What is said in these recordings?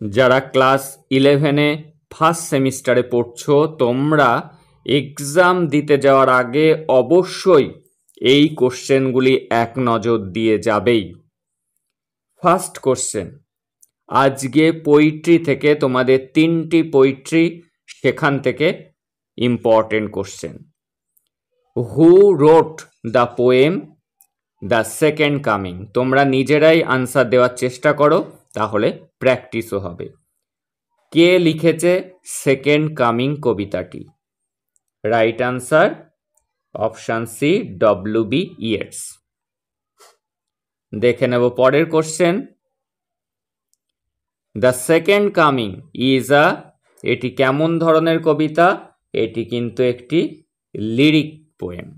যারা class 11-এ first সেমিস্টারে পড়ছো, তোমরা এক্সাম দিতে যাওয়ার আগে অবশ্যই এই কোশ্চেনগুলি এক নজর দিয়ে যাবেই। ফার্স্ট কোশ্চেন, আজকে পোয়েট্রি থেকে তোমাদের 3টি পোয়েট্রি, সেখান থেকে important question. Who wrote the poem the second coming? তোমরা নিজেরাই আনসার দেওয়ার চেষ্টা করো, তাহলে প্র্যাকটিসও হবে। কে লিখেছে সেকেন্ড কামিং কবিতাটি? Right answer option C, W B. Yeats. দেখে নেব পরের question. The second coming is এটি কেমন ধরনের কবিতা? এটি কিন্তু একটি লিরিক পোয়েম।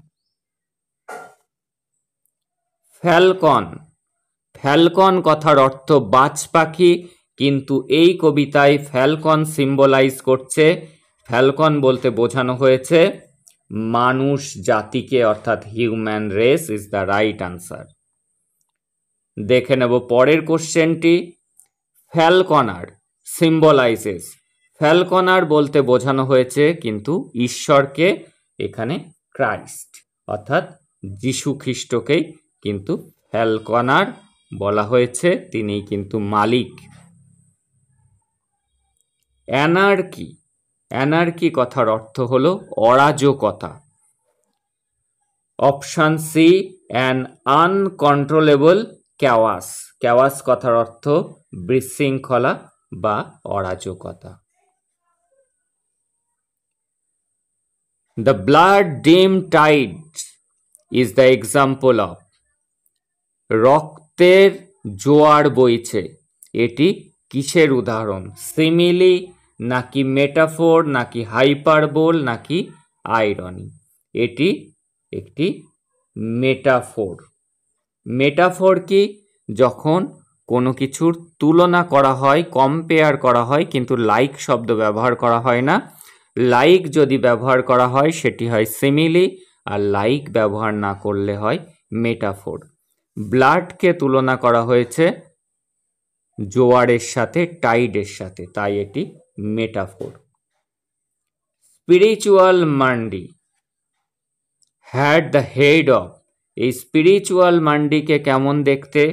ফ্যালকন, ফ্যালকন কথার অর্থ বাজ পাখি, কিন্তু এই কবিতায় ফ্যালকন সিম্বলাইজ করছে, ফ্যালকন বলতে বোঝানো হয়েছে মানুষ জাতিকে, অর্থাৎ human race is the right answer. দেখে নেব পরের কোশ্চেনটি। ফ্যালকনার সিম্বলাইজেস, ফ্যালকনার বলতে বোঝানো হয়েছে কিন্তু ঈশ্বরকে, এখানে ক্রাইস্ট অর্থাৎ যিশু খ্রিস্টকেই কিন্তু ফ্যালকনার বলা হয়েছে, তিনিই কিন্তু মালিক। অ্যানার্কি, অ্যানার্কি কথার অর্থ হলো অরাজকতা। Option C, an uncontrollable chaos, chaos কথার অর্থ বিশৃঙ্খলা বা অরাজকতা। The blood dim tide is the example of, রক্তের জোয়ার বইছে, এটি কিসের উদাহরণ? সিমিলি নাকি মেটাফোর নাকি হাইপারবোল নাকি আইরনি? এটি একটি মেটাফোর। মেটাফোর কি? যখন কোনো কিছুর তুলনা করা হয়, কম্পেয়ার করা হয়, কিন্তু লাইক শব্দ ব্যবহার করা হয় না। লাইক যদি ব্যবহার করা হয় সেটি হয় সিমিলি, আর লাইক ব্যবহার না করলে হয় মেটাফোর। ব্লাডকে তুলনা করা হয়েছে জোয়ারের সাথে, টাইডের সাথে, তাই এটি metaphor. Spiritual mandi had the head of, এই স্পিরিচুয়াল মান্ডিকে কেমন দেখতে?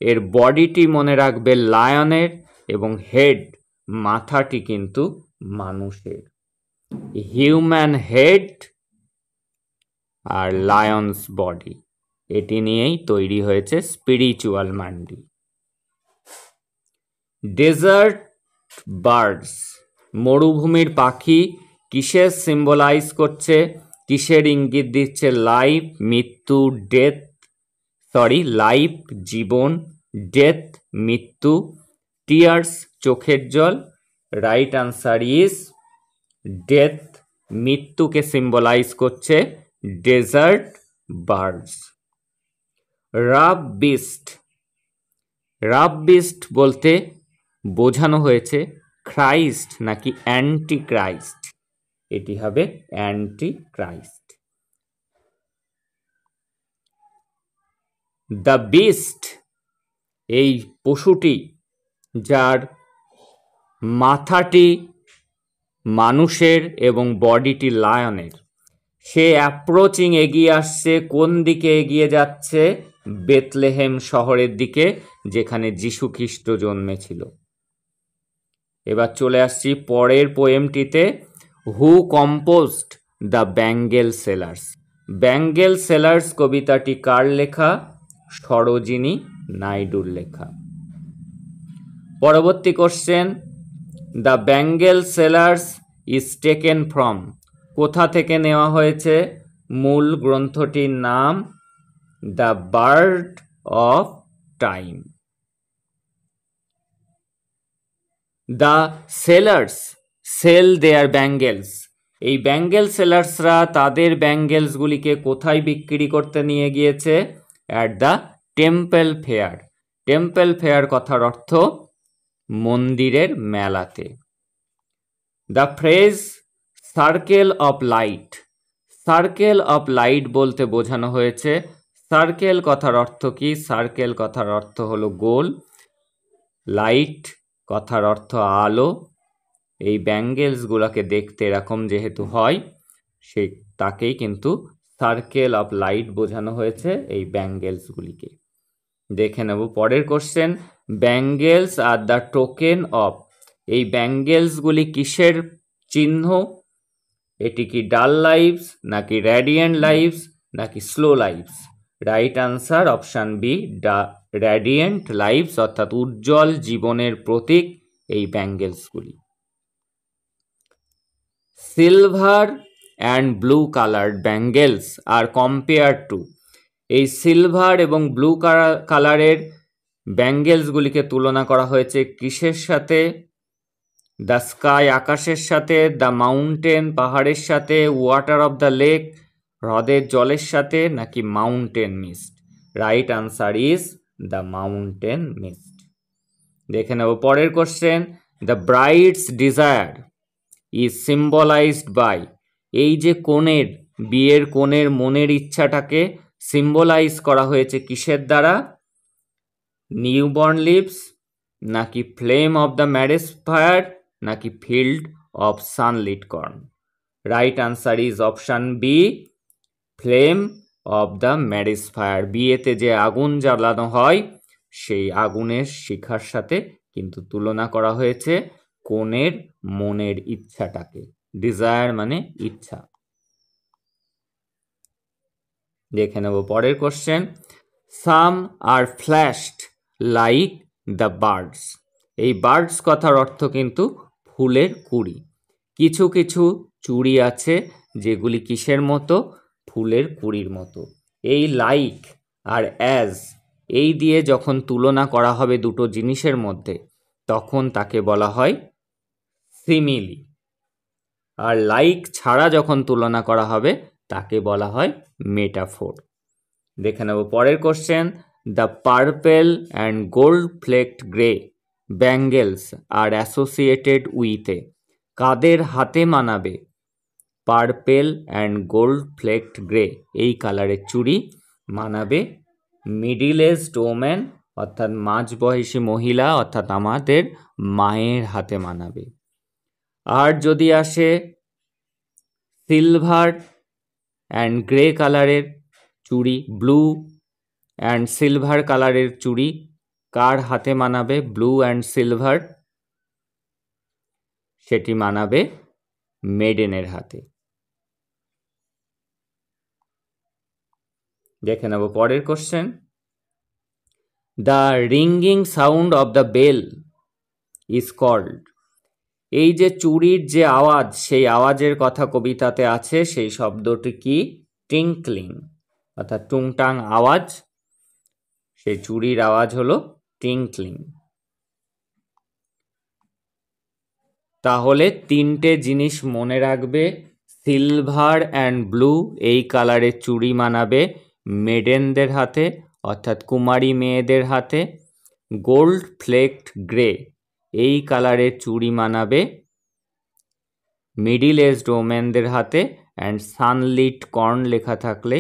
এর বডিটি মনে রাখবে লায়নের, এবং হেড মাথাটি কিন্তু মানুষের। হিউম্যান হেড আর লায়ন্স বডি, এটি নিয়েই তৈরি হয়েছে স্পিরিচুয়াল মান্ডি। ডেজার্ট বার্ডস, মরুভূমির পাখি, কিসের সিম্বলাইজ করছে, কিসের ইঙ্গিত দিচ্ছে? লাইফ, মৃত্যু, ডেথ, লাইফ জীবন, ডেথ মৃত্যু, টিয়ার্স চোখের জল। রাইট আনসার ইজ ডেথ, মৃত্যুকে সিম্বলাইজ করছে ডেজার্ট বার্ডস। রাব বিস্ট, রাব বিস্ট বলতে বোঝানো হয়েছে খ্রাইস্ট নাকি অ্যান্টি ক্রাইস্ট? এটি হবে অ্যান্টি ক্রাইস্ট। দ্য বিস্ট, এই পশুটি যার মাথাটি মানুষের এবং বডিটি লায়নের, সে অ্যাপ্রোচিং, এগিয়ে আসছে। কোন দিকে এগিয়ে যাচ্ছে? বেথলেহেম শহরের দিকে, যেখানে যিশু খ্রিস্ট জন্মেছিল। এবার চলে আসছি পরের পোয়েমটিতে। Who composed the bangle sellers, bangle sellers কবিতাটি কার লেখা? সরোজিনী নাইডুর লেখা। পরবর্তী question, the bangle sellers is taken from, কোথা থেকে নেওয়া হয়েছে? মূল গ্রন্থটির নাম the bird of time. The sellers sell their bangles, এই ব্যাঙ্গেল সেলার্সরা তাদের ব্যাঙ্গেলসগুলিকে কোথায় বিক্রি করতে নিয়ে গিয়েছে? At the temple fair, temple fair কথার অর্থ মন্দিরের মেলাতে। The phrase circle of light, circle of light বলতে বোঝানো হয়েছে, সার্কেল কথার অর্থ কি? সার্কেল কথার অর্থ হলো গোল, লাইট কথার অর্থ আলো। এই ব্যাঙ্গেলসগুলোকে দেখতে এরকম যেহেতু হয়, সেই তাকেই কিন্তু সার্কেল অফ লাইট বোঝানো হয়েছে এই ব্যাঙ্গেলসগুলিকে। দেখে নেব পরের question, bangles are the token of. এই ব্যাঙ্গেলসগুলি কিসের চিহ্ন? এটি কি ডাল লাইভস, নাকি র্যাডিয়েন্ট লাইভস, নাকি slow lives? Right answer option B, radiant lives, অর্থাৎ উজ্জ্বল জীবনের প্রতীক এই ব্যাঙ্গেলসগুলি। Silver and blue coloured bangles are compare to. এই সিলভার এবং ব্লু কালারের ব্যাঙ্গেলসগুলিকে তুলনা করা হয়েছে কিসের সাথে? দ্য স্কাই, আকাশের সাথে, দ্য মাউন্টেন, পাহাড়ের সাথে, ওয়াটার অফ দ্য লেক, হ্রদের জলের সাথে, নাকি mountain mist? Right answer is the mountain mist. দেখে নেব পরের question, the bride's desire is symbolised by. এই যে কনের, বিয়ের কনের মনের ইচ্ছাটাকে সিম্বলাইজ করা হয়েছে কিসের দ্বারা? নিউবর্ন লিভস, নাকি flame of the marriage fire, নাকি field of sunlit corn? Right answer is option B, flame of the marriage fire. বিয়েতে যে আগুন জ্বালানো হয় সেই আগুনের শিখার সাথে কিন্তু তুলনা করা হয়েছে কনের মনের ইচ্ছাটাকে। ডিজায়ার মানে ইচ্ছা। দেখে নেব পরের question, some are flashed like the birds. এই বার্ডস কথার অর্থ কিন্তু ফুলের কুঁড়ি। কিছু কিছু চুড়ি আছে যেগুলি কিসের মতো? ফুলের কুঁড়ির মতো। এই লাইক আর অ্যাজ এই দিয়ে যখন তুলনা করা হবে দুটো জিনিসের মধ্যে, তখন তাকে বলা হয় সিমিলি। আর লাইক ছাড়া যখন তুলনা করা হবে তাকে বলা হয় মেটাফোর। দেখে নেব পরের question, the purple and gold flecked grey bangles are associated উইথে। কাদের হাতে মানাবে purple and gold flecked grey এই কালারের চুড়ি? মানাবে মিডিল এজড ওম্যান, অর্থাৎ মাঝবয়সী মহিলা, অর্থাৎ আমাদের মায়ের হাতে মানাবে। আর যদি আসে সিলভার অ্যান্ড গ্রে কালারের চুড়ি, ব্লু অ্যান্ড সিলভার কালারের চুড়ি কার হাতে মানাবে? ব্লু অ্যান্ড সিলভার, সেটি মানাবে মেডেনের হাতে। দেখে নেব পরের question, the ringing sound of the bell is called. এই যে চুড়ির যে আওয়াজ, সেই আওয়াজের কথা কবিতাতে আছে, সেই শব্দটি কি? টিঙ্কলিং, অর্থাৎ টুংটাং আওয়াজ। সেই চুড়ির আওয়াজ হলো টিঙ্কলিং। তাহলে তিনটে জিনিস মনে রাখবে, সিলভার অ্যান্ড ব্লু এই কালারের চুড়ি মানাবে মেডেনদের হাতে, অর্থাৎ কুমারী মেয়েদের হাতে। গোল্ড ফ্লেকড গ্রে এই কালারের চুড়ি মানাবে মিডিল এজড ওমেনদের হাতে। অ্যান্ড সানলিট কর্ন লেখা থাকলে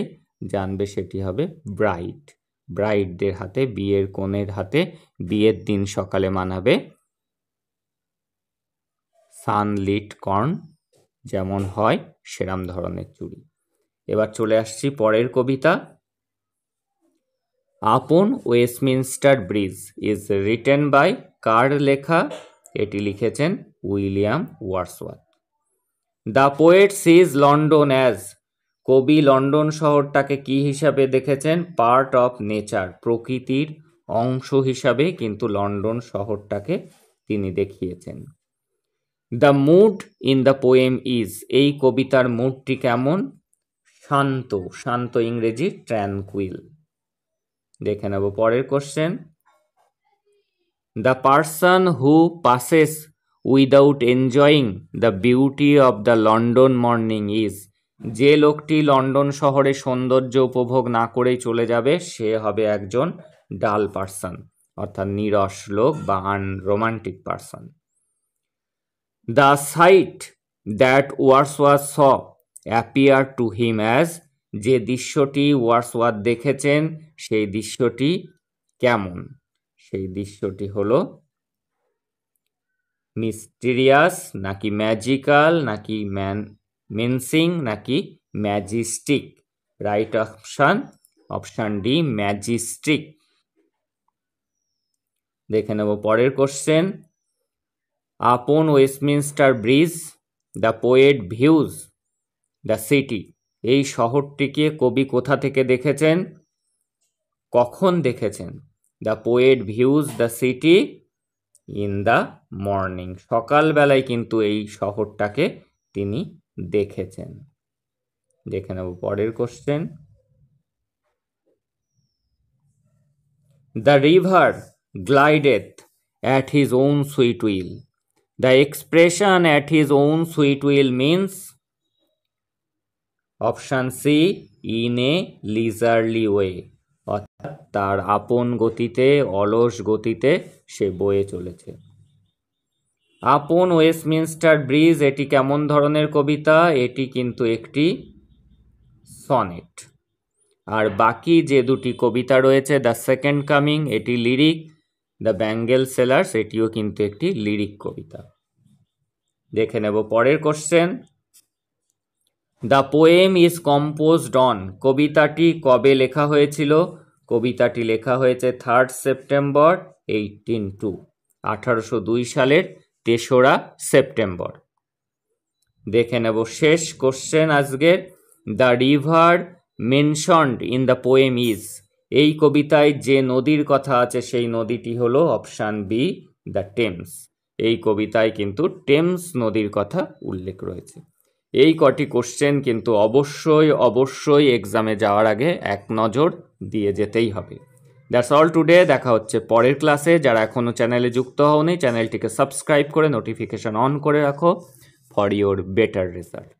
জানবে সেটি হবে ব্রাইড, ব্রাইডদের হাতে, বিয়ের কনের হাতে বিয়ের দিন সকালে মানাবে সানলিট কর্ন, যেমন হয় সেরাম ধরনের চুড়ি। এবার চলে আসছি পরের কবিতা, upon Westminster bridge is written by. কার লেখা? এটি লিখেছেন William Wordsworth. The poet sees London as. কবি লন্ডন শহরটাকে কি হিসাবে দেখেছেন? পার্ট অফ নেচার, প্রকৃতির অংশ হিসাবে কিন্তু লন্ডন শহরটাকে তিনি দেখিয়েছেন। The mood in the poem is, এই কবিতার মুডটি কেমন? শান্ত, শান্ত ইংরেজি ট্র্যানকুইল। দেখে নেব পরের question, the person who passes without enjoying the beauty of the London morning is. যে লোকটি লন্ডন শহরে সৌন্দর্য উপভোগ না করেই চলে যাবে সে হবে একজন ডাল পার্সন, অর্থাৎ নিরস লোক বা unromantic person. The sight that Wordsworth saw appear to him as. যে দৃশ্যটি ওয়ার্ডসওয়ার্থ দেখেছেন সেই দৃশ্যটি কেমন? সেই দৃশ্যটি হলো মিস্টিরিয়াস নাকি ম্যাজিক্যাল নাকি মেন্সিং নাকি majestic? Right option option D majestic. দেখে নেব পরের question. Upon Westminster bridge the poet views the city, এই শহরটিকে কবি কোথা থেকে দেখেছেন, কখন দেখেছেন? The poet views the city in the morning, সকালবেলায় কিন্তু এই শহরটাকে তিনি দেখেছেন। দেখে নেব পরের question. The river glideth at his own sweet will. The expression at his own sweet will means option C in a leisurely way, অর্থাৎ তার আপন গতিতে, অলস গতিতে সে বয়ে চলেছে। আপন ওয়েস্টমিনস্টার ব্রিজ এটি কেমন ধরনের কবিতা? এটি কিন্তু একটি সনেট। আর বাকি যে দুটি কবিতা রয়েছে, দ্য সেকেন্ড কামিং এটি লিরিক, দ্য ব্যাঙ্গেল সেলার্স এটিও কিন্তু একটি লিরিক কবিতা। দেখে নেব পরের question. The poem is composed on, কবিতাটি কবে লেখা হয়েছিল? কবিতাটি লেখা হয়েছে 3 সেপ্টেম্বর 1802 সালের 3রা সেপ্টেম্বর। দেখে নেব শেষ কোশ্চেন আজকের। The river mentioned in the poem is, এই কবিতায় যে নদীর কথা আছে সেই নদীটি হলো অপশান বি দ্য টেমস। এই কবিতায় কিন্তু টেমস নদীর কথা উল্লেখ রয়েছে। এই কটি কোশ্চেন কিন্তু অবশ্যই এক্সামে যাওয়ার আগে এক নজর দিয়ে যেতেই হবে। That's all today. দেখা হচ্ছে পরের ক্লাসে। যারা এখনও চ্যানেলে যুক্ত হওনি, চ্যানেলটিকে সাবস্ক্রাইব করে নোটিফিকেশন অন করে রাখো ফর ইওর বেটার রেজাল্ট।